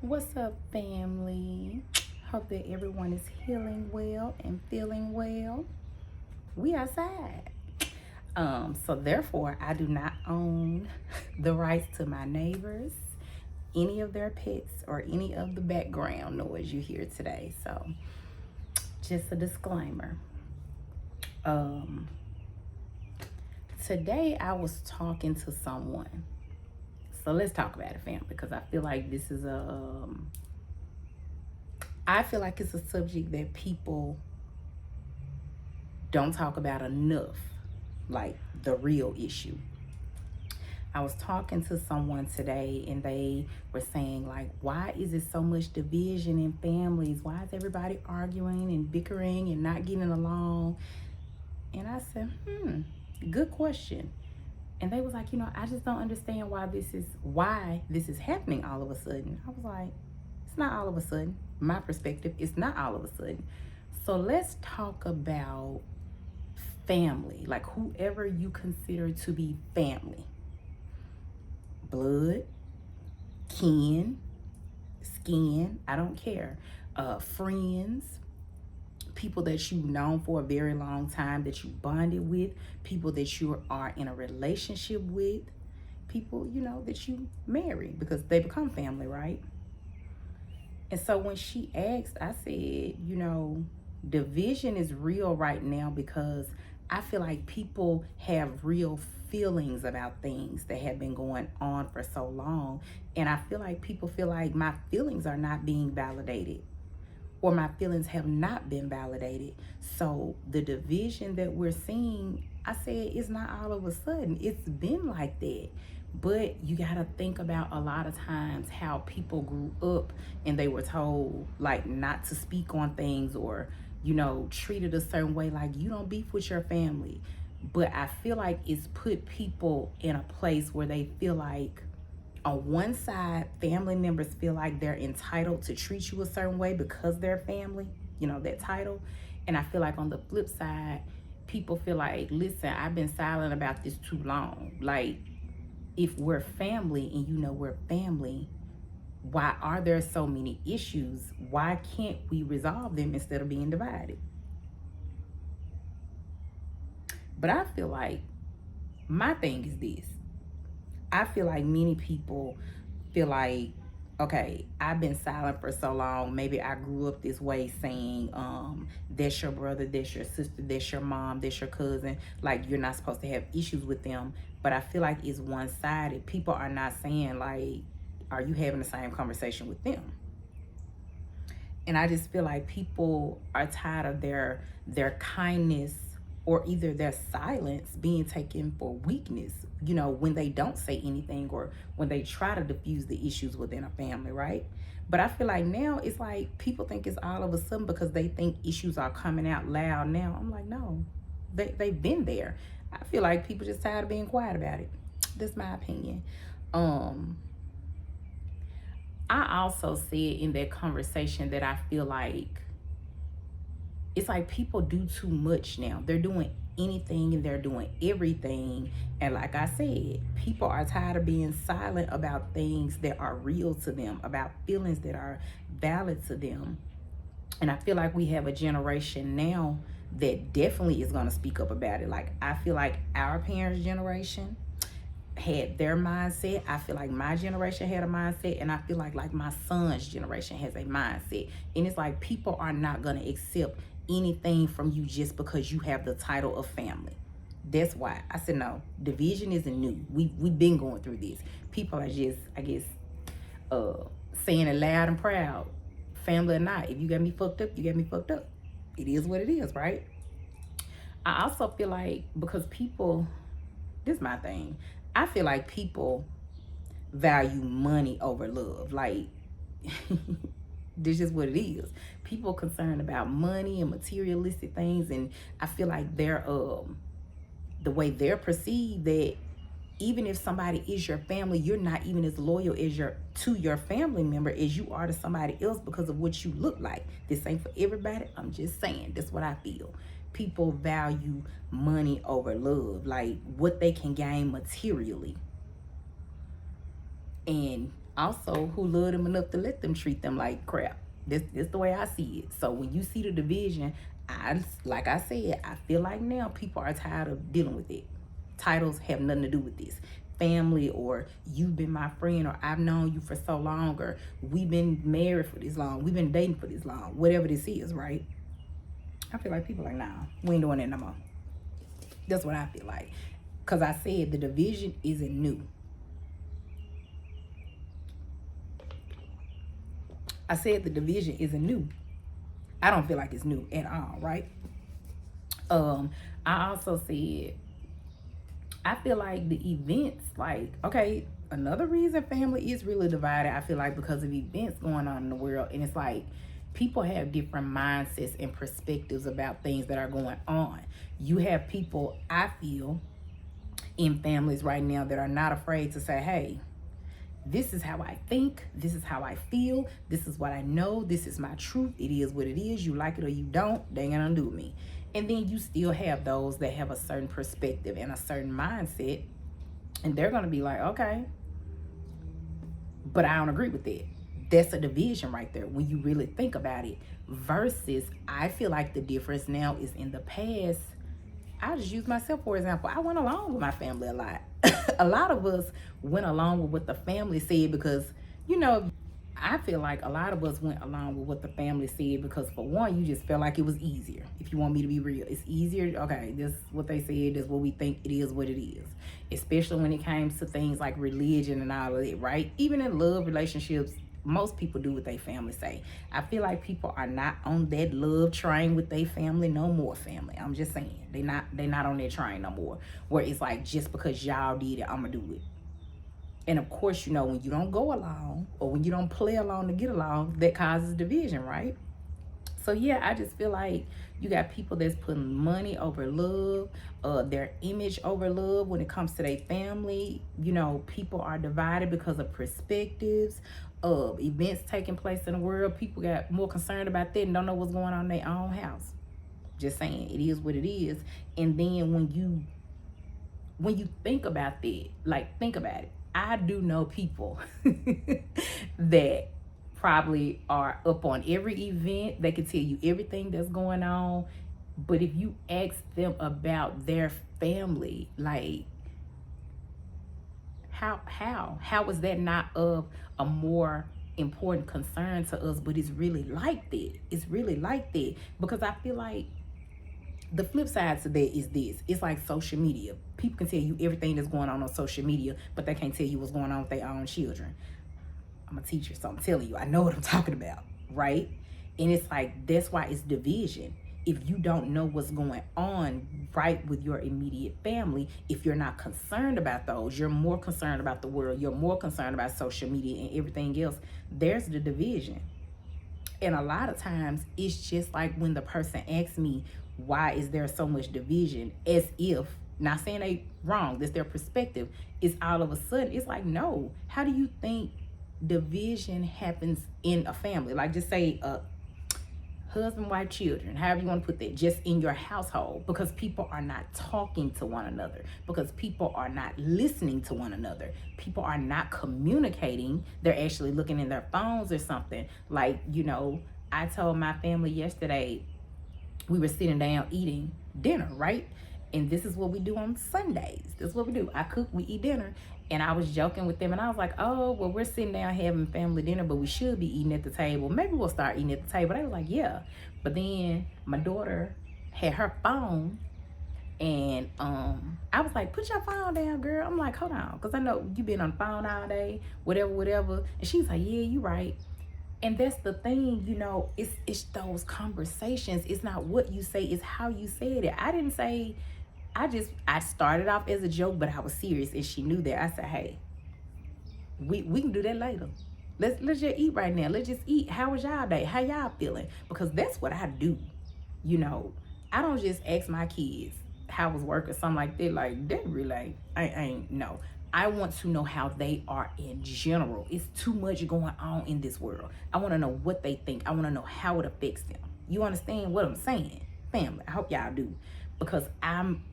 What's up, family? Hope that everyone is healing well and feeling well. We outside. So therefore I do not own the rights to my neighbors, any of their pets, or any of the background noise you hear today. So just a disclaimer. Um Today I was talking to someone. So let's talk about it, family, because I feel like this is I feel like it's a subject that people don't talk about enough, like the real issue. I was talking to someone today and they were saying, like, why is it so much division in families? Why is everybody arguing and bickering and not getting along? And I said, good question. And they was like, I just don't understand why this is happening all of a sudden. I was like, it's not all of a sudden. My perspective, it's not all of a sudden. So let's talk about family, like whoever you consider to be family. Blood, kin, skin, I don't care. Friends, people that you've known for a very long time, that you bonded with, people that you are in a relationship with, people, that you marry because they become family, right? And so when she asked, I said, division is real right now because I feel like people have real feelings about things that have been going on for so long. And I feel like people feel like my feelings are not being validated, or my feelings have not been validated. So the division that we're seeing, I said, it's not all of a sudden. It's been like that. But you got to think about a lot of times how people grew up and they were told like not to speak on things, or, treated a certain way, like you don't beef with your family. But I feel like it's put people in a place where they feel like, on one side, family members feel like they're entitled to treat you a certain way because they're family, that title. And I feel like on the flip side, people feel like, listen, I've been silent about this too long. Like, if we're family and we're family, why are there so many issues? Why can't we resolve them instead of being divided? But I feel like my thing is this. I feel like many people feel like, okay, I've been silent for so long. Maybe I grew up this way, saying, that's your brother, that's your sister, that's your mom, that's your cousin. Like, you're not supposed to have issues with them. But I feel like it's one-sided. People are not saying, like, are you having the same conversation with them? And I just feel like people are tired of their kindness, or either their silence, being taken for weakness, when they don't say anything, or when they try to diffuse the issues within a family, right? But I feel like now it's like people think it's all of a sudden because they think issues are coming out loud now. I'm like, no, they've been there. I feel like people just tired of being quiet about it. That's my opinion. I also said in that conversation that I feel like it's like people do too much now. They're doing anything and they're doing everything. And like I said, people are tired of being silent about things that are real to them, about feelings that are valid to them. And I feel like we have a generation now that definitely is going to speak up about it. Like, I feel like our parents' generation had their mindset. I feel like my generation had a mindset, and I feel like my son's generation has a mindset. And it's like people are not going to accept anything from you just because you have the title of family. That's why I said no. Division isn't new. We've been going through this. People are just, I guess, saying it loud and proud, family or not. If you got me fucked up, you got me fucked up. It is what it is, right? I also feel like because people, this is my thing. I feel like people value money over love. Like, this is what it is. People concerned about money and materialistic things, and I feel like they're the way they're perceived, that even if somebody is your family, you're not even as loyal as to your family member as you are to somebody else because of what you look like. This ain't for everybody. I'm just saying, that's what I feel. People value money over love, like what they can gain materially. And also who love them enough to let them treat them like crap. This the way I see it. So when you see the division, like I said, I feel like now people are tired of dealing with it. Titles have nothing to do with this. Family, or you've been my friend, or I've known you for so long, or we've been married for this long, we've been dating for this long, whatever this is, right? I feel like people are like, nah, we ain't doing that no more. That's what I feel like. Because I said the division isn't new. I said the division isn't new. I don't feel like it's new at all, right? I also said, I feel like the events, like, okay, another reason family is really divided, I feel like, because of events going on in the world. And it's like, people have different mindsets and perspectives about things that are going on. You have people, I feel, in families right now that are not afraid to say, hey, this is how I think, this is how I feel, this is what I know, this is my truth, it is what it is, you like it or you don't, they ain't gonna do with me. And then you still have those that have a certain perspective and a certain mindset, and they're gonna be like, okay, but I don't agree with that. That's a division right there when you really think about it. Versus, I feel like the difference now is in the past. I'll just use myself for example. I went along with my family a lot. A lot of us went along with what the family said because, you know, I feel like a lot of us went along with what the family said because, for one, you just felt like it was easier. If you want me to be real, it's easier. Okay, this is what they said. This is what we think. It is what it is. Especially when it comes to things like religion and all of it, right? Even in love relationships, most people do what they family say. I feel like people are not on that love train with their family no more. Family, I'm just saying, they not on that train no more. Where it's like, just because y'all did it, I'ma do it. And of course, you know, when you don't go along or when you don't play along to get along, that causes division, right? So yeah, I just feel like you got people that's putting money over love, their image over love when it comes to their family. You know, people are divided because of perspectives, of events taking place in the world. People got more concerned about that and don't know what's going on in their own house. Just saying, it is what it is. And then when you think about that, like, think about it. I do know people that probably are up on every event. They can tell you everything that's going on. But if you ask them about their family, like, how is that not of a more important concern to us? But it's really like that. It's really like that. Because I feel like the flip side to that is this. It's like social media. People can tell you everything that's going on social media, but they can't tell you what's going on with their own children. I'm a teacher, so I'm telling you, I know what I'm talking about, right? And it's like, that's why it's division. If you don't know what's going on right with your immediate family, if you're not concerned about those, you're more concerned about the world, you're more concerned about social media and everything else, there's the division. And a lot of times it's just like when the person asks me, why is there so much division? As if, not saying they wrong, that's their perspective. It's all of a sudden, it's like, no, how do you think division happens in a family? Like, just say husband, wife, children, however you want to put that, just in your household, because people are not talking to one another, because people are not listening to one another, people are not communicating, they're actually looking in their phones or something. Like, you know, I told my family yesterday, we were sitting down eating dinner, right? And this is what we do on Sundays. This is what we do. I cook, we eat dinner. And I was joking with them, and I was like, oh, well, we're sitting down having family dinner, but we should be eating at the table. Maybe we'll start eating at the table. They were like, yeah. But then my daughter had her phone, and I was like, put your phone down, girl. I'm like, hold on, because I know you've been on the phone all day, whatever. And she was like, yeah, you right. And that's the thing, you know, it's those conversations. It's not what you say, it's how you said it. I didn't say, I started off as a joke, but I was serious, and she knew that. I said, hey, we can do that later. Let's just eat right now. Let's just eat. How was y'all day? How y'all feeling? Because that's what I do. You know, I don't just ask my kids how was work or something like that. Like, that really ain't no. I want to know how they are in general. It's too much going on in this world. I want to know what they think. I want to know how it affects them. You understand what I'm saying? Family, I hope y'all do. Because I'm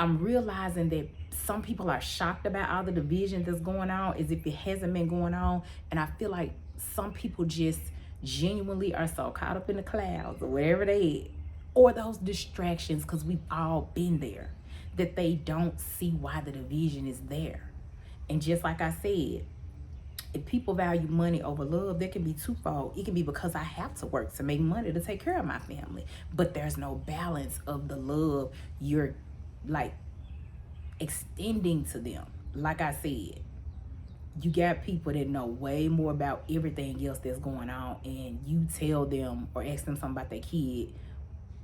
I'm realizing that some people are shocked about all the division that's going on as if it hasn't been going on. And I feel like some people just genuinely are so caught up in the clouds or wherever they at, or those distractions, because we've all been there, that they don't see why the division is there. And just like I said, if people value money over love, there can be twofold. It can be because I have to work to make money to take care of my family, but there's no balance of the love you're like extending to them. Like I said, you got people that know way more about everything else that's going on, and you tell them or ask them something about their kid,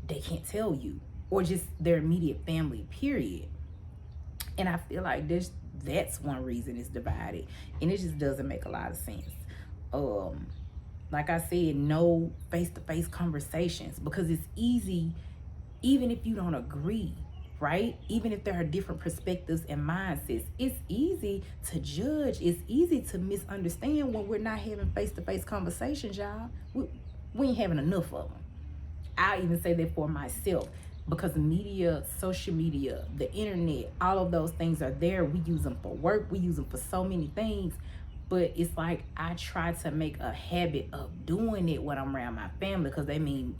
they can't tell you, or just their immediate family, period. And I feel like that's one reason it's divided, and it just doesn't make a lot of sense. Like I said, no face-to-face conversations, because it's easy, even if you don't agree, right? Even if there are different perspectives and mindsets, it's easy to judge. It's easy to misunderstand when we're not having face-to-face conversations, y'all. We ain't having enough of them. I even say that for myself, because media, social media, the internet, all of those things are there. We use them for work. We use them for so many things. But it's like I try to make a habit of doing it when I'm around my family, because they mean,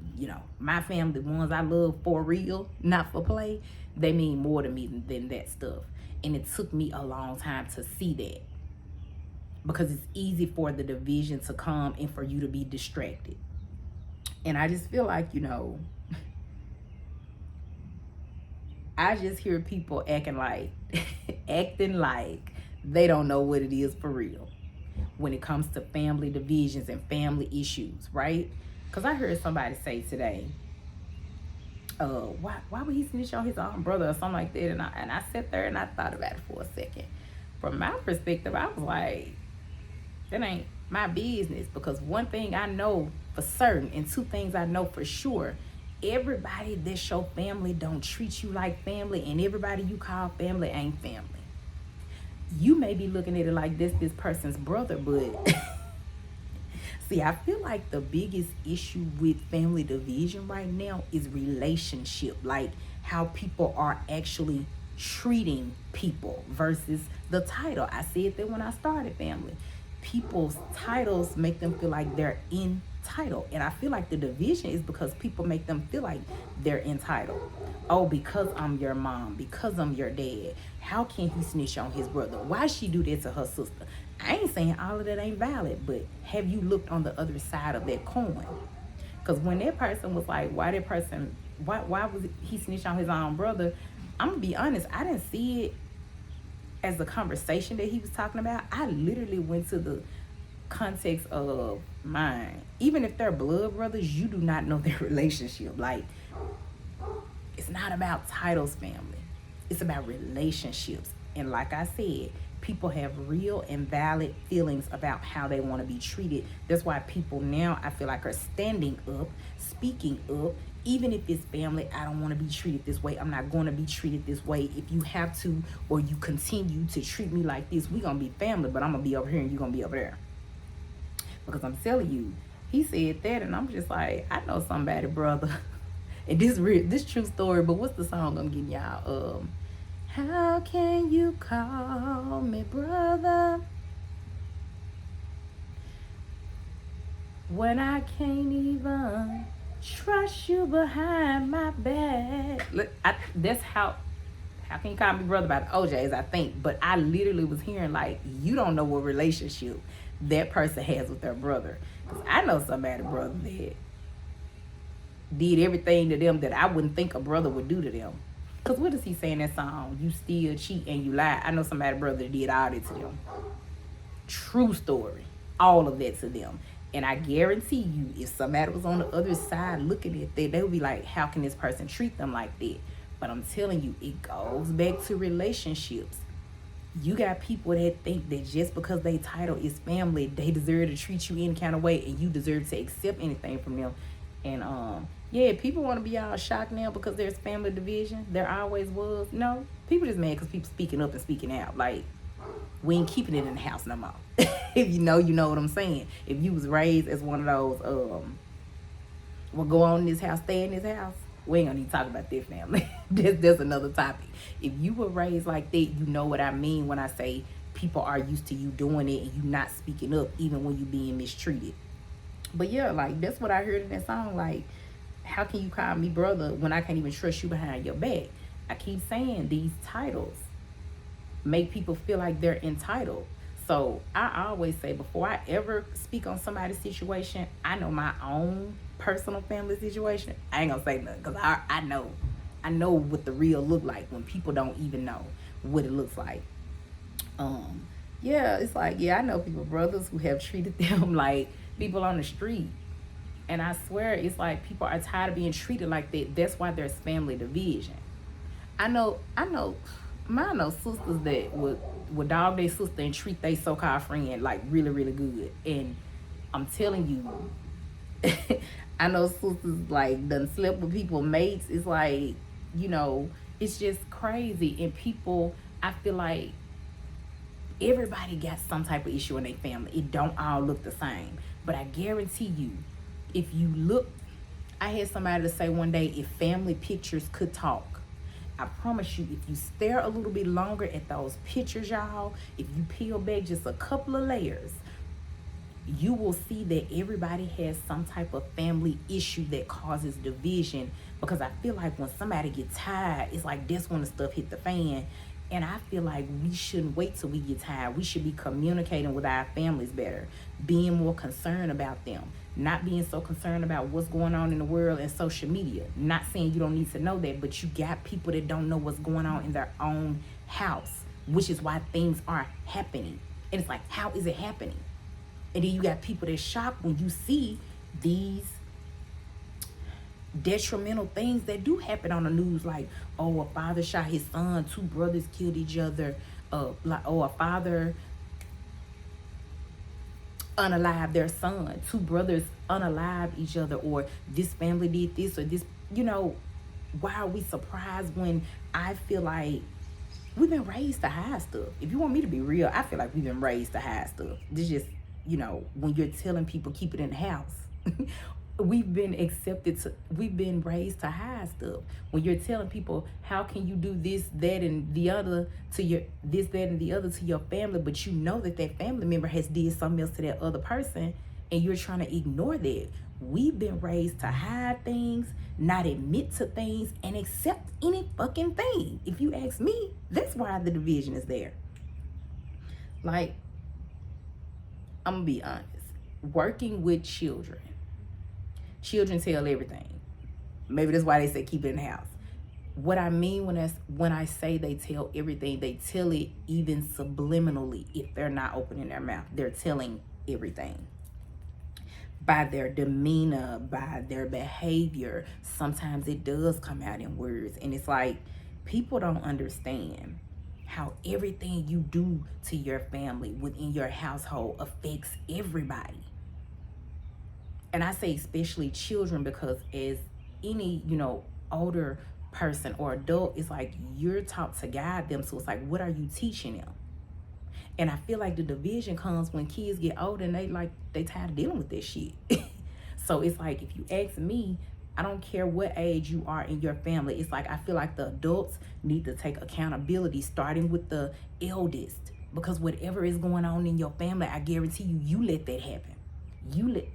my family, the ones I love for real, not for play, they mean more to me than that stuff. And it took me a long time to see that, because it's easy for the division to come and for you to be distracted. And I just feel like, I just hear people acting like they don't know what it is for real when it comes to family divisions and family issues, right? Because I heard somebody say today, why would he snitch on his own brother or something like that? And I sat there and I thought about it for a second. From my perspective, I was like, that ain't my business, because one thing I know for certain, and two things I know for sure, everybody that's your family don't treat you like family, and everybody you call family ain't family. You may be looking at it like this person's brother, but see, I feel like the biggest issue with family division right now is relationship, like how people are actually treating people versus the title. I said that when I started family. People's titles make them feel like they're entitled. And I feel like the division is because people make them feel like they're entitled. Oh, because I'm your mom, because I'm your dad, how can he snitch on his brother? Why she do that to her sister? I ain't saying all of that ain't valid, but have you looked on the other side of that coin? Because when that person was like, why was he snitch on his own brother? I'm gonna be honest, I didn't see it as the conversation that he was talking about. I literally went to the context of mine. Even if they're blood brothers, you do not know their relationship. Like, it's not about titles, family. It's about relationships. And like I said, people have real and valid feelings about how they want to be treated. That's why people now, I feel like, are standing up, speaking up. Even if it's family, I don't want to be treated this way. I'm not going to be treated this way. If you have to, or you continue to treat me like this, we're going to be family, but I'm going to be over here and you're going to be over there. Because I'm telling you, he said that, and I'm just like, I know somebody, brother. And this true story, but what's the song I'm getting y'all? How can you call me brother when I can't even trust you behind my back? Look, that's how can you call me brother by the OJs, I think. But I literally was hearing like, you don't know what relationship that person has with their brother. Because I know somebody, brother, that did everything to them that I wouldn't think a brother would do to them. Because what does he say in that song? You steal, cheat, and you lie. I know somebody, brother, that did all that to them. True story. All of that to them. And I guarantee you, if somebody was on the other side looking at that, they would be like, how can this person treat them like that? But I'm telling you, it goes back to relationships. You got people that think that just because they title is family, they deserve to treat you any kind of way, and you deserve to accept anything from them. And yeah, people want to be all shocked now because there's family division. There always was. No, people just mad because people speaking up and speaking out. Like, we ain't keeping it in the house no more. If you know what I'm saying. If you was raised as one of those, what go on in this house, stay in this house. We ain't gonna need to talk about that, family. That's another topic. If you were raised like that, you know what I mean when I say people are used to you doing it and you not speaking up even when you being mistreated. But yeah, like that's what I heard in that song. Like, how can you call me brother when I can't even trust you behind your back? I keep saying these titles make people feel like they're entitled. So I always say before I ever speak on somebody's situation, I know my own personal family situation. I ain't gonna say nothing because I know what the real look like when people don't even know what it looks like. Yeah, it's like, yeah, I know people, brothers who have treated them like people on the street. And I swear it's like people are tired of being treated like that. That's why there's family division. I know sisters that would dog their sister and treat their so-called friend like really, really good. And I'm telling you, I know sisters like done slept with people mates. It's like, you know, it's just crazy. And people, I feel like everybody got some type of issue in their family. It don't all look the same. But I guarantee you, if you look, I had somebody to say one day, if family pictures could talk, I promise you, if you stare a little bit longer at those pictures, y'all, if you peel back just a couple of layers, you will see that everybody has some type of family issue that causes division. Because I feel like when somebody gets tired, it's like that's when the stuff hit the fan. And I feel like we shouldn't wait till we get tired. We should be communicating with our families better, being more concerned about them, not being so concerned about what's going on in the world and social media. Not saying you don't need to know that, but you got people that don't know what's going on in their own house, which is why things are happening. And it's like, how is it happening? And then you got people that shocked when you see these detrimental things that do happen on the news, like, oh, a father shot his son, two brothers killed each other, a father unalived their son, two brothers unalived each other, or this family did this or this. You know, why are we surprised when I feel like we've been raised to hide stuff? If you want me to be real, I feel like we've been raised to hide stuff. This just, you know, when you're telling people keep it in the house. We've been raised to hide stuff. When you're telling people, how can you do this, that, and the other to your family, but you know that that family member has did something else to that other person, and you're trying to ignore that. We've been raised to hide things, not admit to things, and accept any fucking thing. If you ask me, that's why the division is there. Like, I'm gonna be honest. Working with children tell everything. Maybe that's why they say keep it in the house. What I mean when I say they tell everything, they tell it even subliminally. If they're not opening their mouth, they're telling everything. By their demeanor, by their behavior, sometimes it does come out in words. And it's like, people don't understand how everything you do to your family within your household affects everybody. And I say especially children, because as any, you know, older person or adult, it's like you're taught to guide them. So it's like, what are you teaching them? And I feel like the division comes when kids get older and they tired of dealing with this shit. So it's like, if you ask me, I don't care what age you are in your family. It's like, I feel like the adults need to take accountability, starting with the eldest. Because whatever is going on in your family, I guarantee you let that happen.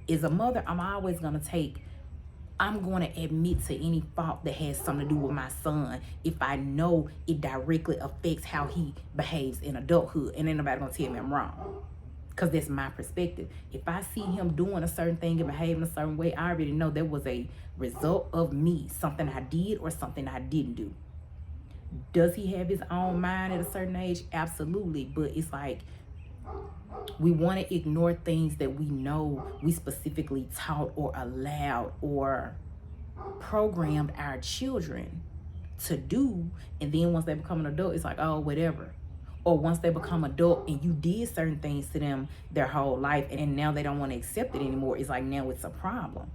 As a mother, I'm going to admit to any fault that has something to do with my son if I know it directly affects how he behaves in adulthood. And ain't nobody going to tell me I'm wrong, because that's my perspective. If I see him doing a certain thing and behaving a certain way, I already know that was a result of me, something I did or something I didn't do. Does he have his own mind at a certain age? Absolutely. But it's like, we want to ignore things that we know we specifically taught or allowed or programmed our children to do. And then once they become an adult, it's like, oh, whatever. Or once they become adult and you did certain things to them their whole life, and now they don't want to accept it anymore, it's like, now it's a problem.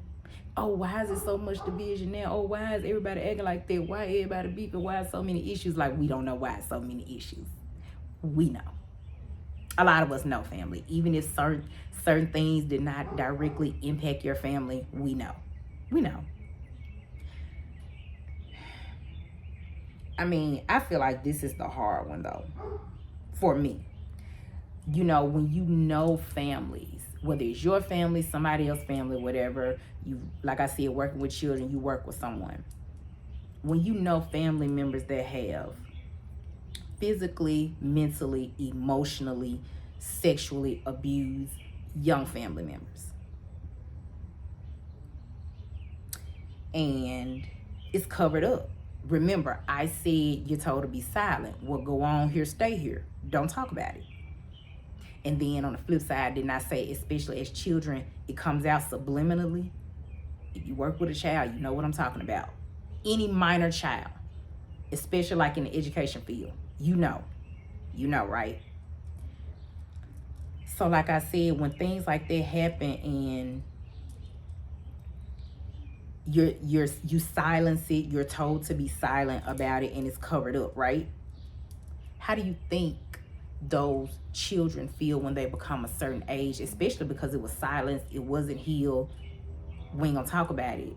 Oh, why is it so much division now? Oh, why is everybody acting like that? Why everybody beefing? Why so many issues? Like, we don't know why so many issues. We know. A lot of us know, family. Even if certain things did not directly impact your family, we know. We know. I mean, I feel like this is the hard one though, for me. You know, when you know families, whether it's your family, somebody else's family, whatever, you, like I said, working with children, you work with someone. When you know family members that have physically, mentally, emotionally, sexually abused young family members, and it's covered up. Remember, I said you're told to be silent. Well, go on here, stay here. Don't talk about it. And then on the flip side, didn't I say, especially as children, it comes out subliminally? If you work with a child, you know what I'm talking about. Any minor child, especially like in the education field, you know, right? So like I said, when things like that happen and you silence it, you're told to be silent about it, and it's covered up, right? How do you think those children feel when they become a certain age, especially because it was silenced, it wasn't healed, we ain't gonna talk about it?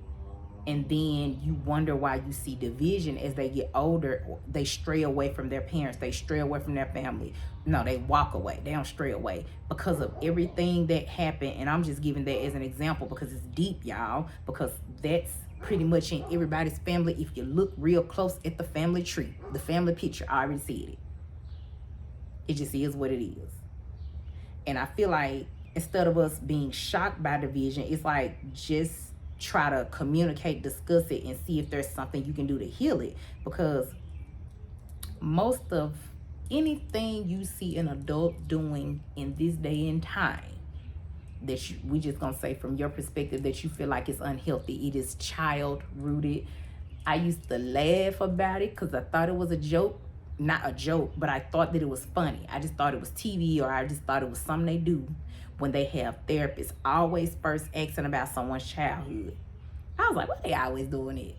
And then you wonder why you see division as they get older. They stray away from their parents, they stray away from their family. No, they walk away, they don't stray away because of everything that happened. And I'm just giving that as an example because it's deep, y'all, because that's pretty much in everybody's family. If you look real close at the family tree, the family picture, I already said it. It just is what it is. And I feel like instead of us being shocked by division, it's like just try to communicate, discuss it, and see if there's something you can do to heal it. Because most of anything you see an adult doing in this day and time that we just gonna say from your perspective that you feel like it's unhealthy, it is child rooted. I used to laugh about it because I thought it was a joke. Not a joke, but I thought that it was funny. I just thought it was TV, or I just thought it was something they do when they have therapists always first asking about someone's childhood. I was like, why they always doing it?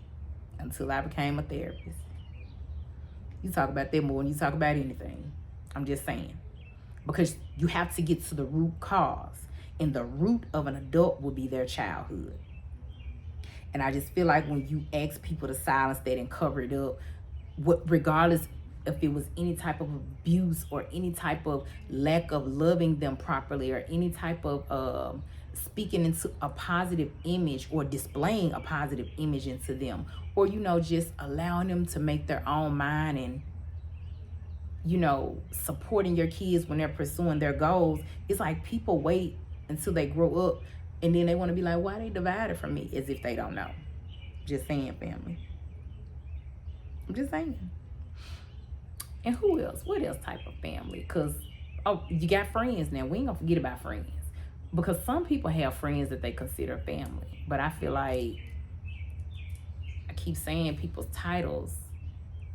Until I became a therapist. You talk about that more than you talk about anything. I'm just saying. Because you have to get to the root cause. And the root of an adult will be their childhood. And I just feel like when you ask people to silence that and cover it up, regardless if it was any type of abuse or any type of lack of loving them properly or any type of speaking into a positive image or displaying a positive image into them, or, you know, just allowing them to make their own mind and, you know, supporting your kids when they're pursuing their goals. It's like people wait until they grow up and then they want to be like, why they divided from me? As if they don't know. Just saying, family. I'm just saying. And who else? What else type of family? Because, oh, you got friends now. We ain't gonna forget about friends. Because some people have friends that they consider family. But I feel like, I keep saying people's titles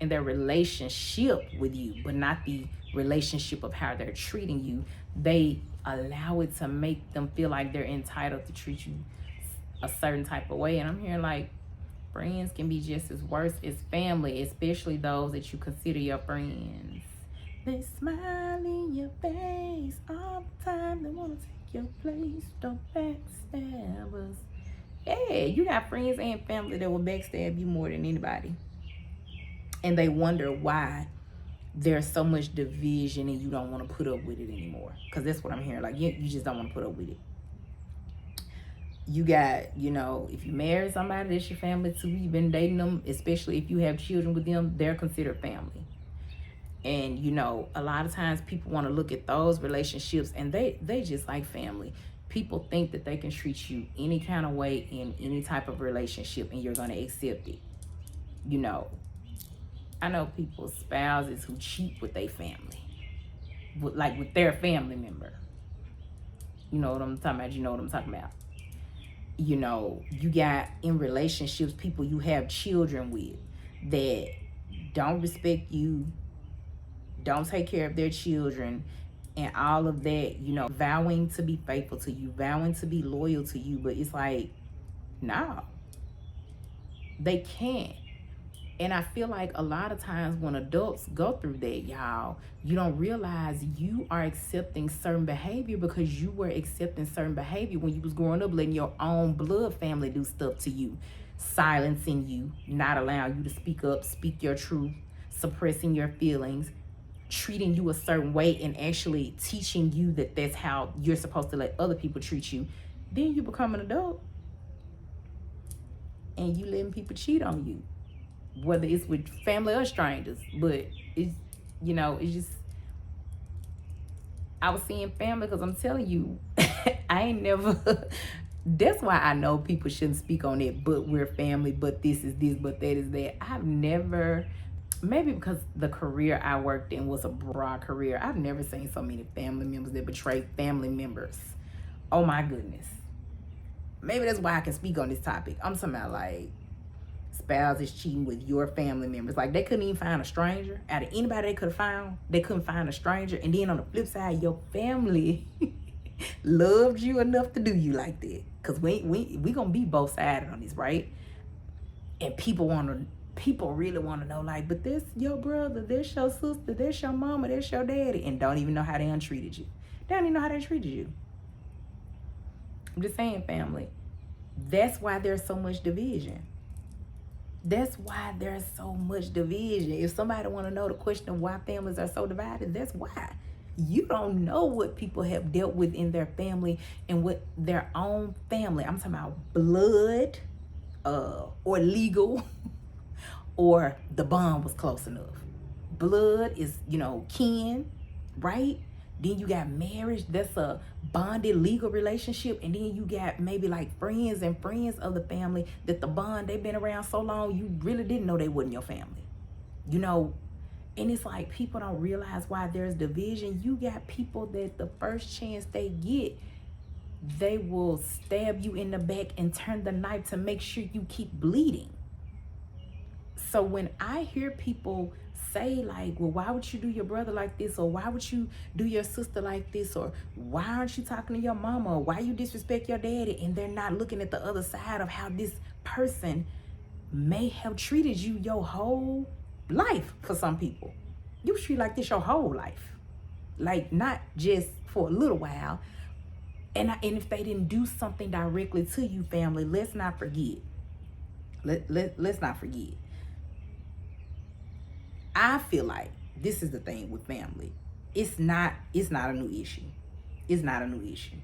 and their relationship with you, but not the relationship of how they're treating you. They allow it to make them feel like they're entitled to treat you a certain type of way. And I'm here like, friends can be just as worse as family, especially those that you consider your friends. They smile in your face all the time. They want to take your place. Don't backstab us. Yeah, you got friends and family that will backstab you more than anybody. And they wonder why there's so much division and you don't want to put up with it anymore. Because that's what I'm hearing. Like, you just don't want to put up with it. You got, you know, if you marry somebody that's your family too, you've been dating them, especially if you have children with them, they're considered family. And, you know, a lot of times people want to look at those relationships and they just like family. People think that they can treat you any kind of way in any type of relationship and you're going to accept it. You know, I know people's spouses who cheat with their family, with their family member. You know what I'm talking about? You know what I'm talking about? You know, you got in relationships people you have children with that don't respect you, don't take care of their children, and all of that, you know, vowing to be faithful to you, vowing to be loyal to you. But it's like, no, they can't. And I feel like a lot of times when adults go through that, y'all, you don't realize you are accepting certain behavior because you were accepting certain behavior when you was growing up, letting your own blood family do stuff to you, silencing you, not allowing you to speak up, speak your truth, suppressing your feelings, treating you a certain way, and actually teaching you that that's how you're supposed to let other people treat you, then you become an adult and you letting people cheat on you, whether it's with family or strangers. But it's, it's just, I was seeing family, because I'm telling you, I ain't never that's why I know people shouldn't speak on it, but we're family, but this is this, but that is that. I've never, maybe because the career I worked in was a broad career, I've never seen so many family members that betray family members. Oh my goodness. Maybe that's why I can speak on this topic. I'm talking about like spouses cheating with your family members. Like, they couldn't even find a stranger. Out of anybody they could have found, they couldn't find a stranger. And then on the flip side, your family loved you enough to do you like that. Because we gonna be both sided on this, right? And people really want to know, like, but this your brother, this your sister, this your mama, this your daddy, and don't even know how they untreated you. They don't even know how they treated you. I'm just saying, family. That's why there's so much division. That's why there's so much division. If somebody want to know the question of why families are so divided, that's why. You don't know what people have dealt with in their family and with their own family. I'm talking about blood, or legal, or the bond was close enough. Blood is, kin, right? Then you got marriage, that's a bonded legal relationship. And then you got maybe like friends and friends of the family that the bond, they've been around so long, you really didn't know they wasn't your family. And it's like people don't realize why there's division. You got people that the first chance they get, they will stab you in the back and turn the knife to make sure you keep bleeding. So when I hear people say like, well, why would you do your brother like this? Or why would you do your sister like this? Or why aren't you talking to your mama? Or why you disrespect your daddy? And they're not looking at the other side of how this person may have treated you your whole life. For some people, you treat like this your whole life, like not just for a little while. And if they didn't do something directly to you, family, let's not forget. Let's not forget. I feel like this is the thing with family. It's not a new issue. It's not a new issue.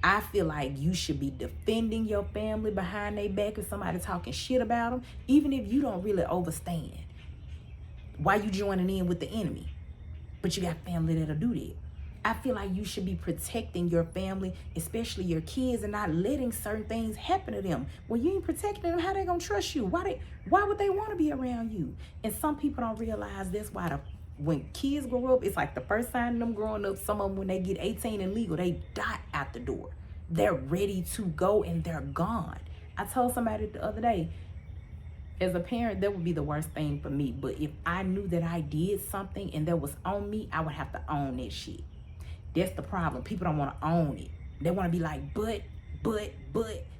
I feel like you should be defending your family behind their back if somebody talking shit about them, even if you don't really understand why you joining in with the enemy. But you got family that'll do that. I feel like you should be protecting your family, especially your kids, and not letting certain things happen to them. When you ain't protecting them, how they gonna trust you? Why would they want to be around you? And some people don't realize that's why when kids grow up, it's like the first sign of them growing up, some of them when they get 18 and legal, they dot out the door. They're ready to go and they're gone. I told somebody the other day, as a parent, that would be the worst thing for me. But if I knew that I did something and that was on me, I would have to own that shit. That's the problem. People don't want to own it. They want to be like, but,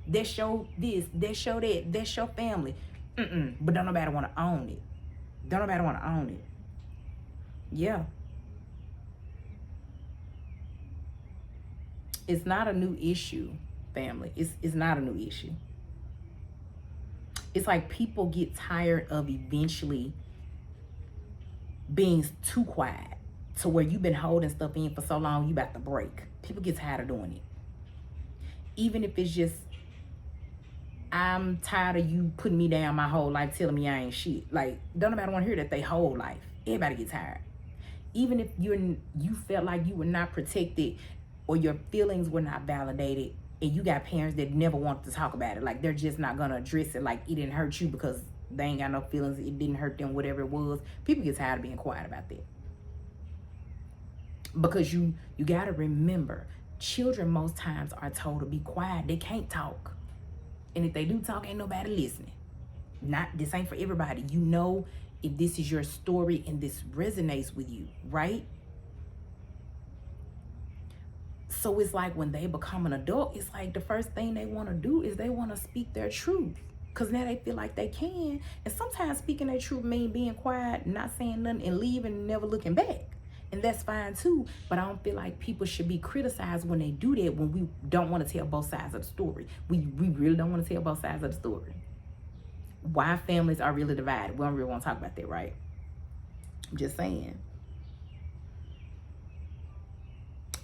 that's your this, that's your that, that's your family. But don't nobody want to own it. Don't nobody want to own it. Yeah. It's not a new issue, family. It's not a new issue. It's like people get tired of eventually being too quiet to where you've been holding stuff in for so long, you about to break. People get tired of doing it. Even if it's just, I'm tired of you putting me down my whole life, telling me I ain't shit. Like, don't nobody want to hear that they whole life. Everybody get tired. Even if you felt like you were not protected or your feelings were not validated, and you got parents that never want to talk about it, like they're just not gonna address it, like it didn't hurt you because they ain't got no feelings, it didn't hurt them, whatever it was. People get tired of being quiet about that. Because you gotta remember, children most times are told to be quiet. They can't talk. And if they do talk, ain't nobody listening. This ain't for everybody. You know if this is your story and this resonates with you, right? So it's like when they become an adult, it's like the first thing they want to do is they want to speak their truth. Because now they feel like they can. And sometimes speaking their truth means being quiet, not saying nothing, and leaving and never looking back. And that's fine too. But I don't feel like people should be criticized when they do that, when we don't want to tell both sides of the story. We really don't want to tell both sides of the story. Why families are really divided. We don't really want to talk about that, right? I'm just saying.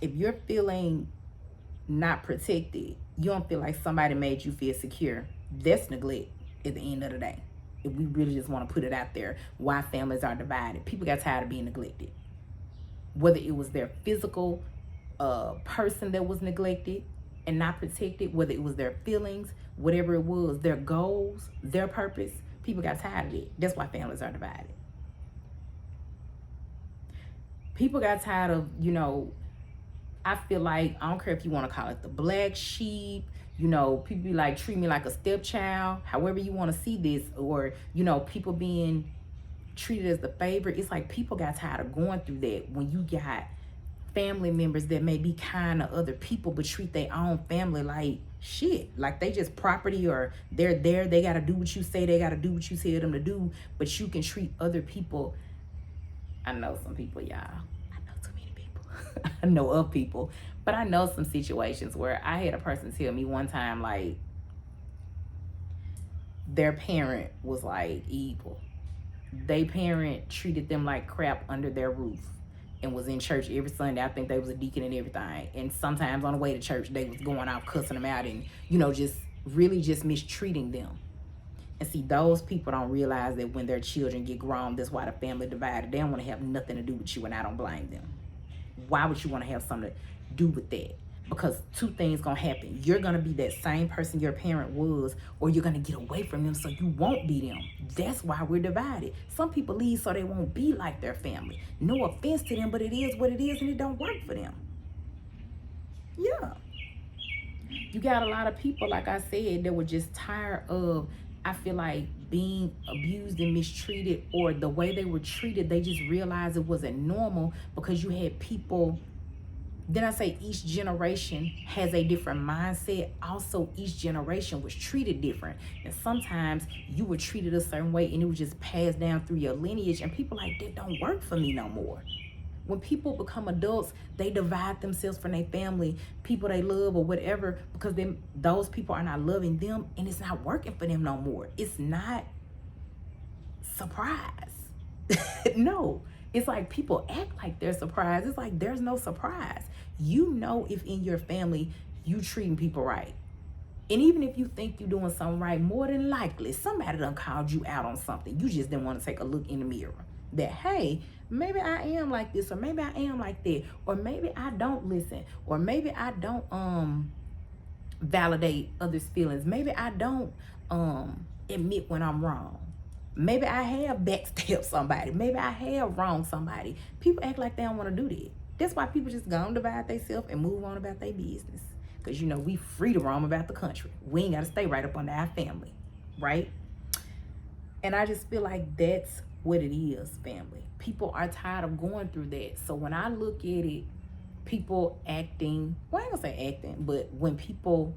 If you're feeling not protected, you don't feel like somebody made you feel secure, that's neglect at the end of the day. If we really just want to put it out there, why families are divided. People got tired of being neglected. Whether it was their physical person that was neglected and not protected, whether it was their feelings, whatever it was, their goals, their purpose, people got tired of it. That's why families are divided. People got tired of, I feel like, I don't care if you want to call it the black sheep, people be like, treat me like a stepchild, however you want to see this, or, people being treated as the favorite. It's like people got tired of going through that when you got family members that may be kind to other people but treat their own family like shit, like they just property, or they're there, they got to do what you say, they got to do what you tell them to do, but you can treat other people. I know some people, y'all. I know too many people. I know of people, but I know some situations where I had a person tell me one time, like, their parent was like evil. They parent treated them like crap under their roof and was in church every Sunday. I think they was a deacon and everything. And sometimes on the way to church, they was going out cussing them out and, just really just mistreating them. And see, those people don't realize that when their children get grown, that's why the family divided. They don't want to have nothing to do with you, and I don't blame them. Why would you want to have something to do with that? Because two things gonna happen. You're gonna be that same person your parent was, or you're gonna get away from them so you won't be them. That's why we're divided. Some people leave so they won't be like their family. No offense to them, but it is what it is, and it don't work for them. Yeah. You got a lot of people, like I said, that were just tired of, I feel like, being abused and mistreated, or the way they were treated. They just realized it wasn't normal, because you had people. Then I say each generation has a different mindset. Also, each generation was treated different. And sometimes you were treated a certain way and it was just passed down through your lineage. And people like, that don't work for me no more. When people become adults, they divide themselves from their family, people they love or whatever, because those people are not loving them, and it's not working for them no more. It's not surprise. No. It's like people act like they're surprised. It's like there's no surprise. If in your family you treating people right. And even if you think you're doing something right, more than likely somebody done called you out on something. You just didn't want to take a look in the mirror. That, hey, maybe I am like this, or maybe I am like that, or maybe I don't listen, or maybe I don't validate others' feelings. Maybe I don't admit when I'm wrong. Maybe I have backstabbed somebody. Maybe I have wronged somebody. People act like they don't want to do that. That's why people just go and divide themselves and move on about their business. Because, we free to roam about the country. We ain't got to stay right up under our family, right? And I just feel like that's what it is, family. People are tired of going through that. So when I look at it, people acting, well, I ain't gonna say acting, but when people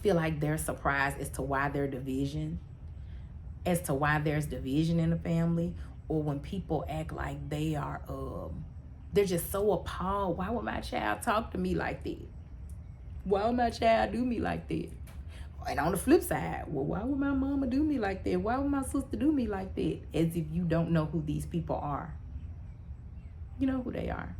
feel like they're surprised as to why there's division in the family, or when people act like they are, they're just so appalled. Why would my child talk to me like that? Why would my child do me like that? And on the flip side, well, why would my mama do me like that? Why would my sister do me like that? As if you don't know who these people are. You know who they are.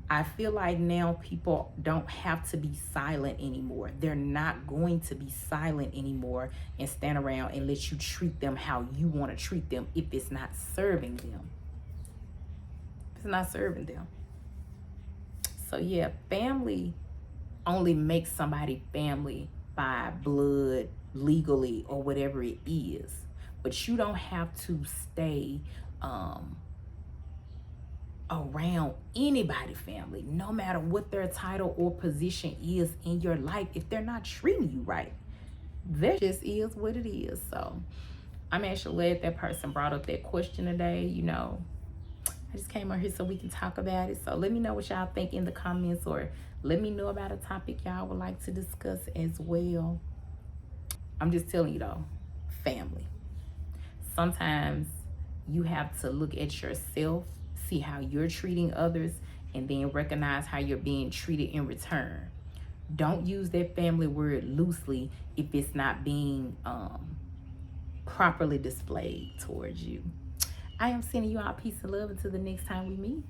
I feel like now people don't have to be silent anymore. They're not going to be silent anymore and stand around and let you treat them how you want to treat them if it's not serving them. It's not serving them. So yeah, family only makes somebody family by blood, legally, or whatever it is. But you don't have to stay around anybody's family, no matter what their title or position is in your life, if they're not treating you right. That just is what it is. So I'm actually glad that person brought up that question today. I just came on here so we can talk about it. So let me know what y'all think in the comments, or let me know about a topic y'all would like to discuss as well. I'm just telling you though, family. Sometimes you have to look at yourself, see how you're treating others, and then recognize how you're being treated in return. Don't use that family word loosely if it's not being properly displayed towards you. I am sending you all peace and love until the next time we meet.